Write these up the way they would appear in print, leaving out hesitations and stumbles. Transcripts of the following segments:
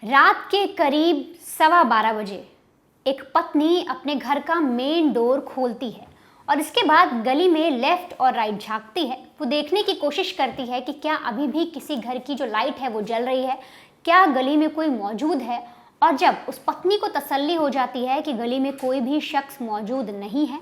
रात के करीब 12:15 बजे एक पत्नी अपने घर का मेन डोर खोलती है और इसके बाद गली में लेफ्ट और राइट झांकती है। वो देखने की कोशिश करती है कि क्या अभी भी किसी घर की जो लाइट है वो जल रही है, क्या गली में कोई मौजूद है। और जब उस पत्नी को तसल्ली हो जाती है कि गली में कोई भी शख्स मौजूद नहीं है,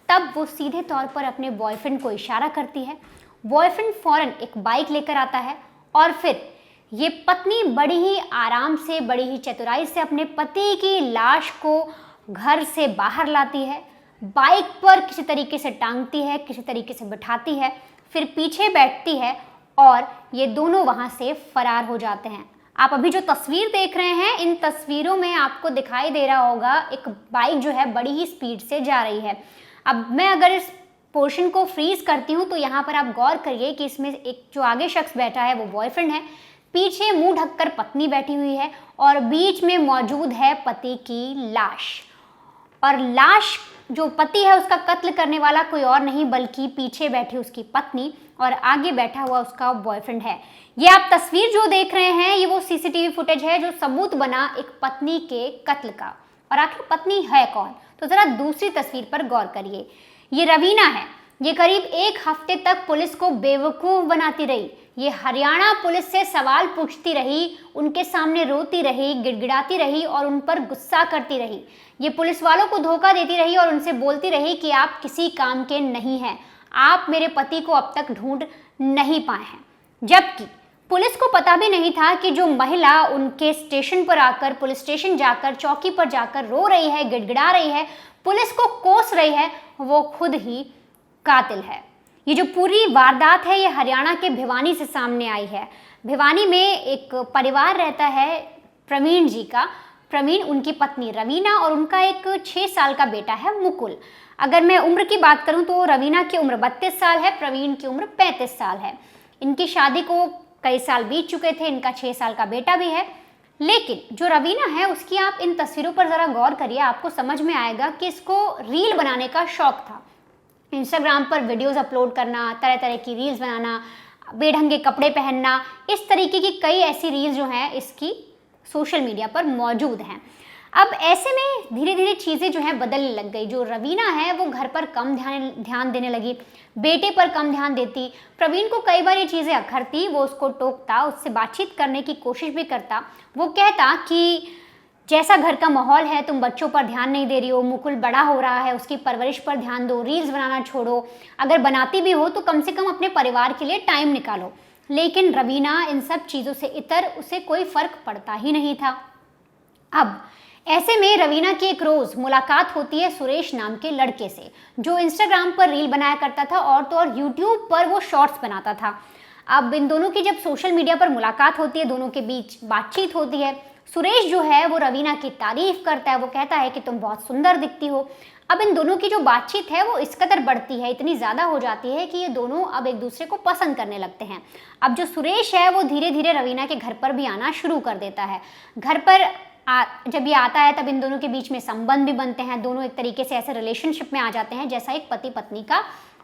तब वो सीधे तौर पर अपने बॉयफ्रेंड को इशारा करती है। बॉयफ्रेंड फौरन एक बाइक लेकर आता है और फिर ये पत्नी बड़ी ही आराम से, बड़ी ही चतुराई से अपने पति की लाश को घर से बाहर लाती है, बाइक पर किसी तरीके से टांगती है, किसी तरीके से बिठाती है, फिर पीछे बैठती है और ये दोनों वहाँ से फरार हो जाते हैं। आप अभी जो तस्वीर देख रहे हैं, इन तस्वीरों में आपको दिखाई दे रहा होगा एक बाइक जो है बड़ी ही स्पीड से जा रही है। अब मैं अगर इस पोर्शन को फ्रीज करती हूँ तो यहाँ पर आप गौर करिए कि इसमें एक जो आगे शख्स बैठा है वो बॉयफ्रेंड है, पीछे मुंह ढककर पत्नी बैठी हुई है और बीच में मौजूद है पति की लाश। और लाश, जो पति है उसका कत्ल करने वाला कोई और नहीं बल्कि पीछे बैठी उसकी पत्नी और आगे बैठा हुआ उसका बॉयफ्रेंड है। ये आप तस्वीर जो देख रहे हैं ये वो सीसीटीवी फुटेज है जो सबूत बना एक पत्नी के कत्ल का। और आखिर पत्नी है कौन, तो जरा दूसरी तस्वीर पर गौर करिए। ये रवीना है। ये करीब 1 हफ्ते तक पुलिस को बेवकूफ़ बनाती रही। ये हरियाणा पुलिस से सवाल पूछती रही, उनके सामने रोती रही, गिड़गिड़ाती रही और उन पर गुस्सा करती रही। ये पुलिस वालों को धोखा देती रही और उनसे बोलती रही कि आप किसी काम के नहीं हैं, आप मेरे पति को अब तक ढूंढ नहीं पाए हैं। जबकि पुलिस को पता भी नहीं था कि जो महिला उनके स्टेशन पर आकर, पुलिस स्टेशन जाकर, चौकी पर जाकर रो रही है, गिड़गिड़ा रही है, पुलिस को कोस रही है, वो खुद ही कातिल है। ये जो पूरी वारदात है ये हरियाणा के भिवानी से सामने आई है। भिवानी में एक परिवार रहता है प्रवीण जी का। प्रवीण, उनकी पत्नी रवीना और उनका एक 6 साल का बेटा है मुकुल। अगर मैं उम्र की बात करूं तो रवीना की उम्र 32 साल है, प्रवीण की उम्र 35 साल है। इनकी शादी को कई साल बीत चुके थे, इनका 6 साल का बेटा भी है। लेकिन जो रवीना है उसकी आप इन तस्वीरों पर ज़रा गौर करिए, आपको समझ में आएगा कि इसको रील बनाने का शौक था। इंस्टाग्राम पर वीडियोस अपलोड करना, तरह तरह की रील्स बनाना, बेढंगे कपड़े पहनना, इस तरीके की कई ऐसी रील्स जो हैं इसकी सोशल मीडिया पर मौजूद हैं। अब ऐसे में धीरे धीरे चीज़ें जो हैं बदलने लग गई। जो रवीना है वो घर पर कम ध्यान देने लगी, बेटे पर कम ध्यान देती। प्रवीण को कई बार ये चीज़ें अखरती, वो उसको टोकता, उससे बातचीत करने की कोशिश भी करता। वो कहता कि जैसा घर का माहौल है, तुम बच्चों पर ध्यान नहीं दे रही हो, मुकुल बड़ा हो रहा है, उसकी परवरिश पर ध्यान दो, रील्स बनाना छोड़ो, अगर बनाती भी हो तो कम से कम अपने परिवार के लिए टाइम निकालो। लेकिन रवीना इन सब चीज़ों से इतर, उसे कोई फर्क पड़ता ही नहीं था। अब ऐसे में रवीना की एक रोज़ मुलाकात होती है सुरेश नाम के लड़के से, जो इंस्टाग्राम पर रील बनाया करता था और तो और यूट्यूब पर वो शॉर्ट्स बनाता था। अब इन दोनों की जब सोशल मीडिया पर मुलाकात होती है, दोनों के बीच बातचीत होती है। सुरेश जो है वो रवीना की तारीफ करता है, वो कहता है कि तुम बहुत सुंदर दिखती हो। अब इन दोनों की जो बातचीत है वो इस कदर बढ़ती है, इतनी ज़्यादा हो जाती है कि ये दोनों अब एक दूसरे को पसंद करने लगते हैं। अब जो सुरेश है वो धीरे धीरे रवीना के घर पर भी आना शुरू कर देता है। घर पर जब ये आता है तब इन दोनों के बीच में संबंध भी बनते हैं, दोनों एक तरीके से ऐसे रिलेशनशिप में आ जाते हैं जैसा एक पति पत्नी का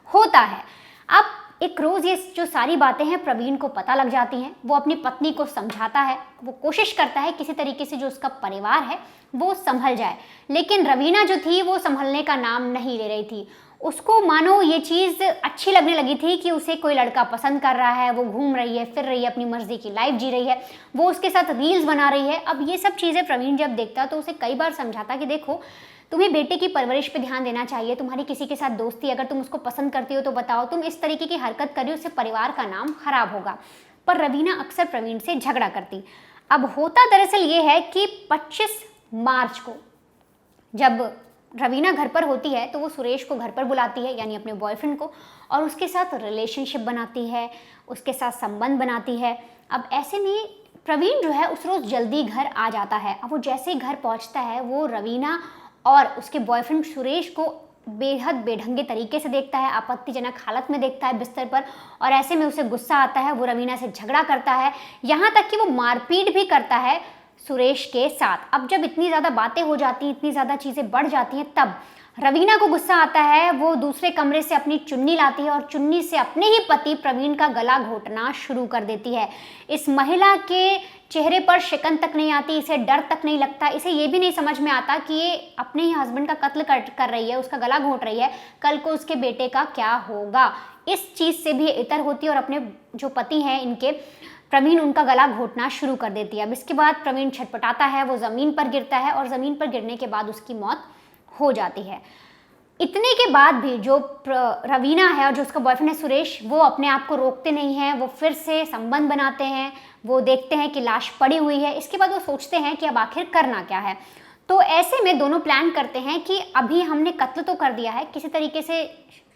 होता है। अब एक रोज़ ये जो सारी बातें हैं प्रवीण को पता लग जाती हैं। वो अपनी पत्नी को समझाता है, वो कोशिश करता है किसी तरीके से जो उसका परिवार है वो संभल जाए। लेकिन रवीना जो थी वो संभलने का नाम नहीं ले रही थी। उसको मानो ये चीज़ अच्छी लगने लगी थी कि उसे कोई लड़का पसंद कर रहा है, वो घूम रही है, फिर रही है, अपनी मर्जी की लाइफ जी रही है, वो उसके साथ रील्स बना रही है। अब ये सब चीज़ें प्रवीण जब देखता तो उसे कई बार समझाता कि देखो, तुम्हें बेटे की परवरिश पे ध्यान देना चाहिए, तुम्हारी किसी के साथ दोस्ती, अगर तुम उसको पसंद करती हो तो बताओ, तुम इस तरीके की हरकत कर रही हो, उससे परिवार का नाम खराब होगा। पर रवीना अक्सर प्रवीण से झगड़ा करती। अब होता दरअसल ये है कि 25 मार्च को जब रवीना घर पर होती है तो वो सुरेश को घर पर बुलाती है, यानी अपने बॉयफ्रेंड को, और उसके साथ रिलेशनशिप बनाती है, उसके साथ संबंध बनाती है। अब ऐसे में प्रवीण जो है उस रोज़ जल्दी घर आ जाता है। अब वो जैसे ही घर पहुंचता है वो रवीना और उसके बॉयफ्रेंड सुरेश को बेहद बेढंगे तरीके से देखता है, आपत्तिजनक हालत में देखता है बिस्तर पर, और ऐसे में उसे गुस्सा आता है। वो रवीना से झगड़ा करता है, यहाँ तक कि वो मारपीट भी करता है सुरेश के साथ। अब जब इतनी ज़्यादा बातें हो जाती हैं, इतनी ज़्यादा चीज़ें बढ़ जाती हैं, तब रवीना को गुस्सा आता है, वो दूसरे कमरे से अपनी चुन्नी लाती है और चुन्नी से अपने ही पति प्रवीण का गला घोटना शुरू कर देती है। इस महिला के चेहरे पर शिकन तक नहीं आती, इसे डर तक नहीं लगता, इसे ये भी नहीं समझ में आता कि ये अपने ही हस्बैंड का कत्ल कर रही है, उसका गला घोट रही है, कल को उसके बेटे का क्या होगा। इस चीज़ से भी इतर होती है और अपने जो पति हैं इनके प्रवीण, उनका गला घोटना शुरू कर देती है। अब इसके बाद प्रवीण छटपटाता है, वो ज़मीन पर गिरता है और ज़मीन पर गिरने के बाद उसकी मौत हो जाती है। इतने के बाद भी जो रवीना है और जो उसका बॉयफ्रेंड है सुरेश, वो अपने आप को रोकते नहीं हैं, वो फिर से संबंध बनाते हैं। वो देखते हैं कि लाश पड़ी हुई है, इसके बाद वो सोचते हैं कि अब आखिर करना क्या है। तो ऐसे में दोनों प्लान करते हैं कि अभी हमने कत्ल तो कर दिया है, किसी तरीके से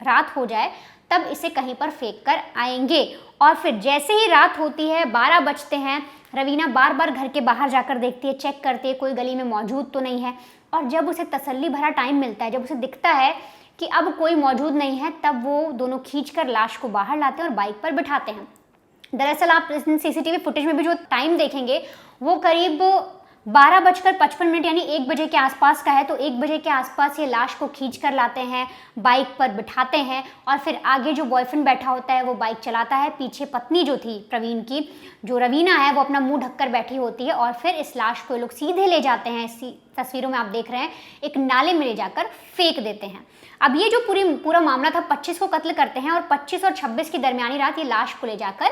रात हो जाए तब इसे कहीं पर फेंक कर आएंगे। और फिर जैसे ही रात होती है, 12 बजते हैं, रवीना बार बार घर के बाहर जाकर देखती है, चेक करती है कोई गली में मौजूद तो नहीं है। और जब उसे तसल्ली भरा टाइम मिलता है, जब उसे दिखता है कि अब कोई मौजूद नहीं है, तब वो दोनों खींचकर लाश को बाहर लाते हैं और बाइक पर बिठाते हैं। दरअसल आप इस सीसीटीवी फुटेज में भी जो टाइम देखेंगे वो करीब 12:55 यानी 1 बजे के आसपास का है। तो 1 बजे के आसपास ये लाश को खींच कर लाते हैं, बाइक पर बिठाते हैं और फिर आगे जो बॉयफ्रेंड बैठा होता है वो बाइक चलाता है, पीछे पत्नी जो थी प्रवीण की, जो रवीना है, वो अपना मुंह ढककर बैठी होती है और फिर इस लाश को लोग सीधे ले जाते हैं, इसी तस्वीरों में आप देख रहे हैं, एक नाले में ले जाकर फेंक देते हैं। अब ये जो पूरा मामला था, 25 को कत्ल करते हैं और 25 और 26 की दरमियानी रात ये लाश को ले जाकर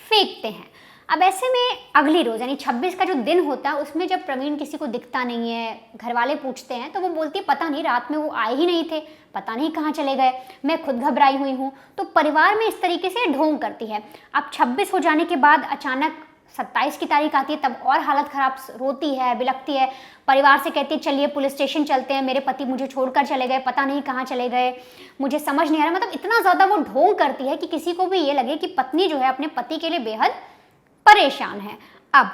फेंकते हैं। अब ऐसे में अगली रोज़ यानी 26 का जो दिन होता है, उसमें जब प्रवीण किसी को दिखता नहीं है, घर वाले पूछते हैं तो वो बोलती है पता नहीं, रात में वो आए ही नहीं थे, पता नहीं कहाँ चले गए, मैं खुद घबराई हुई हूँ। तो परिवार में इस तरीके से ढोंग करती है। अब 26 हो जाने के बाद अचानक 27 की तारीख आती है, तब और हालत ख़राब, रोती है, बिलखती है, परिवार से कहती है चलिए पुलिस स्टेशन चलते हैं, मेरे पति मुझे छोड़कर चले गए, पता नहीं कहाँ चले गए, मुझे समझ नहीं आ रहा। मतलब इतना ज़्यादा वो ढोंग करती है कि किसी को भी ये लगे कि पत्नी जो है अपने पति के लिए बेहद परेशान है। अब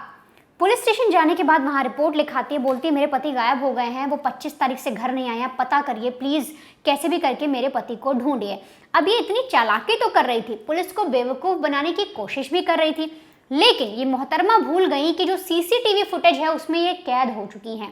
पुलिस स्टेशन जाने के बाद वहाँ रिपोर्ट लिखाती है, बोलती है मेरे पति गायब हो गए हैं, वो 25 तारीख से घर नहीं आए हैं, पता करिए प्लीज़, कैसे भी करके मेरे पति को ढूंढिए। अब ये इतनी चालाकी तो कर रही थी, पुलिस को बेवकूफ़ बनाने की कोशिश भी कर रही थी, लेकिन ये मोहतरमा भूल गई कि जो सीसीटीवी फुटेज है उसमें ये कैद हो चुकी हैं।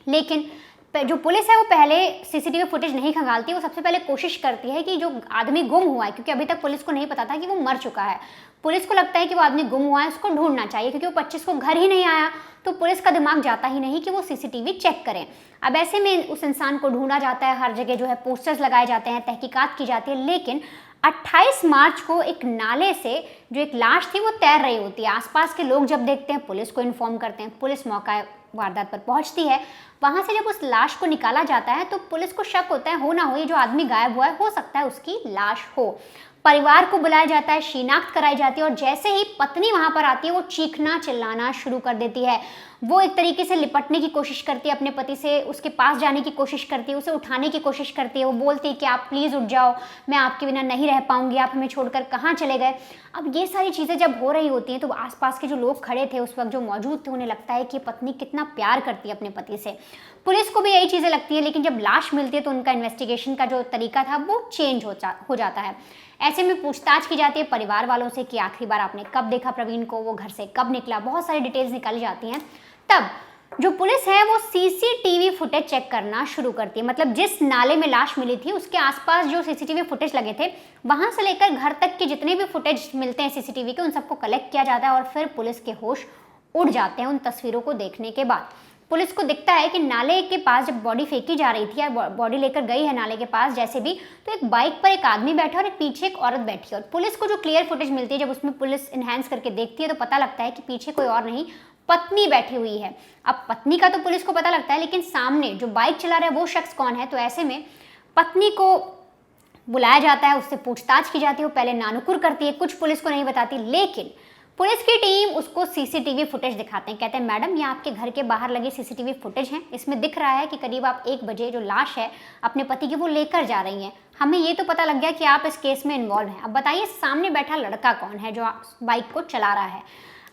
लेकिन जो पुलिस है वो पहले सीसीटीवी फुटेज नहीं खंगालती, वो सबसे पहले कोशिश करती है कि जो आदमी गुम हुआ है, क्योंकि अभी तक पुलिस को नहीं पता था कि वो मर चुका है, पुलिस को लगता है कि वो आदमी गुम हुआ है, उसको ढूंढना चाहिए, क्योंकि वो 25 को घर ही नहीं आया, तो पुलिस का दिमाग जाता ही नहीं कि वो सीसीटीवी चेक करें। अब ऐसे में उस इंसान को ढूंढा जाता है, हर जगह जो है पोस्टर्स लगाए जाते हैं, तहकीकात की जाती है। लेकिन 28 मार्च को एक नाले से जो एक लाश थी वो तैर रही होती है। आसपास के लोग जब देखते हैं, पुलिस को इन्फॉर्म करते हैं, पुलिस मौका वारदात पर पहुंचती है। वहां से जब उस लाश को निकाला जाता है तो पुलिस को शक होता है, हो ना हो ये जो आदमी गायब हुआ है, हो सकता है उसकी लाश हो। परिवार को बुलाया जाता है, शिनाख्त कराई जाती है और जैसे ही पत्नी वहां पर आती है वो चीखना चिल्लाना शुरू कर देती है। वो एक तरीके से लिपटने की कोशिश करती है अपने पति से, उसके पास जाने की कोशिश करती है, उसे उठाने की कोशिश करती है। वो बोलती है कि आप प्लीज़ उठ जाओ, मैं आपके बिना नहीं रह पाऊंगी, आप हमें छोड़कर कहाँ चले गए। अब ये सारी चीज़ें जब हो रही होती हैं तो आसपास के जो लोग खड़े थे उस वक्त, जो मौजूद थे, उन्हें लगता है कि पत्नी कितना प्यार करती है अपने पति से। पुलिस को भी यही चीज़ें लगती है, लेकिन जब लाश मिलती है तो उनका इन्वेस्टिगेशन का जो तरीका था वो चेंज हो जाता है। ऐसे में पूछताछ की जाती है परिवार वालों से कि आखिरी बार आपने कब देखा प्रवीण को, वो घर से कब निकला, बहुत सारी डिटेल्स निकाली जाती हैं। तब जो पुलिस है वो सीसीटीवी फुटेज चेक करना शुरू करती है। मतलब जिस नाले में लाश मिली थी उसके आसपास जो सीसीटीवी फुटेज लगे थे, वहां से लेकर घर तक के जितने भी फुटेज मिलते हैं सीसीटीवी के, उन सबको कलेक्ट किया जाता है और फिर पुलिस के होश उड़ जाते हैं उन तस्वीरों को देखने के बाद। पुलिस को दिखता है कि नाले के पास जब बॉडी फेंकी जा रही थी या बॉडी लेकर गई है नाले के पास जैसे भी, तो एक बाइक पर एक आदमी बैठा और एक पीछे एक औरत बैठी है। और पुलिस को जो क्लियर फुटेज मिलती है, जब उसमें पुलिस इन्हेंस करके देखती है तो पता लगता है कि पीछे कोई और नहीं, पत्नी बैठी हुई है। अब पत्नी का तो पुलिस को पता लगता है, लेकिन सामने जो बाइक चला रहा है वो शख्स कौन है। तो ऐसे में पत्नी को बुलाया जाता है, उससे पूछताछ की जाती है। वो पहले नानुकुर करती है, कुछ पुलिस को नहीं बताती, लेकिन पुलिस की टीम उसको सीसीटीवी फुटेज दिखाते हैं। कहते हैं मैडम ये आपके घर के बाहर लगे सीसीटीवी फुटेज हैं, इसमें दिख रहा है कि करीब आप 1 बजे जो लाश है अपने पति की वो लेकर जा रही हैं। हमें ये तो पता लग गया कि आप इस केस में इन्वॉल्व हैं। अब बताइए सामने बैठा लड़का कौन है जो बाइक को चला रहा है।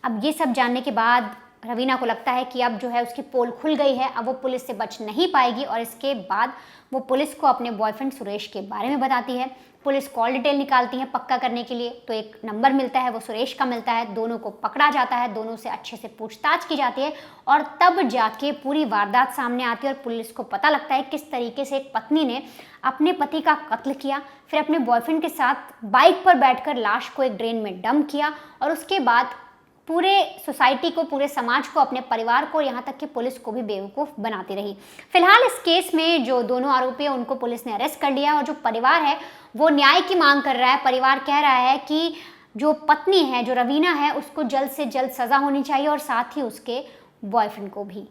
अब ये सब जानने के बाद रवीना को लगता है कि अब जो है उसकी पोल खुल गई है, अब वो पुलिस से बच नहीं पाएगी और इसके बाद वो पुलिस को अपने बॉयफ्रेंड सुरेश के बारे में बताती है। पुलिस कॉल डिटेल निकालती है पक्का करने के लिए, तो एक नंबर मिलता है, वो सुरेश का मिलता है। दोनों को पकड़ा जाता है, दोनों से अच्छे से पूछताछ की जाती है और तब जाके पूरी वारदात सामने आती है और पुलिस को पता लगता है किस तरीके से एक पत्नी ने अपने पति का कत्ल किया, फिर अपने बॉयफ्रेंड के साथ बाइक पर बैठकर लाश को एक ड्रेन में डंप किया और उसके बाद पूरे सोसाइटी को, पूरे समाज को, अपने परिवार को, यहाँ तक कि पुलिस को भी बेवकूफ़ बनाती रही। फिलहाल इस केस में जो दोनों आरोपी हैं उनको पुलिस ने अरेस्ट कर लिया और जो परिवार है वो न्याय की मांग कर रहा है। परिवार कह रहा है कि जो पत्नी है, जो रवीना है, उसको जल्द से जल्द सज़ा होनी चाहिए और साथ ही उसके बॉयफ्रेंड को भी।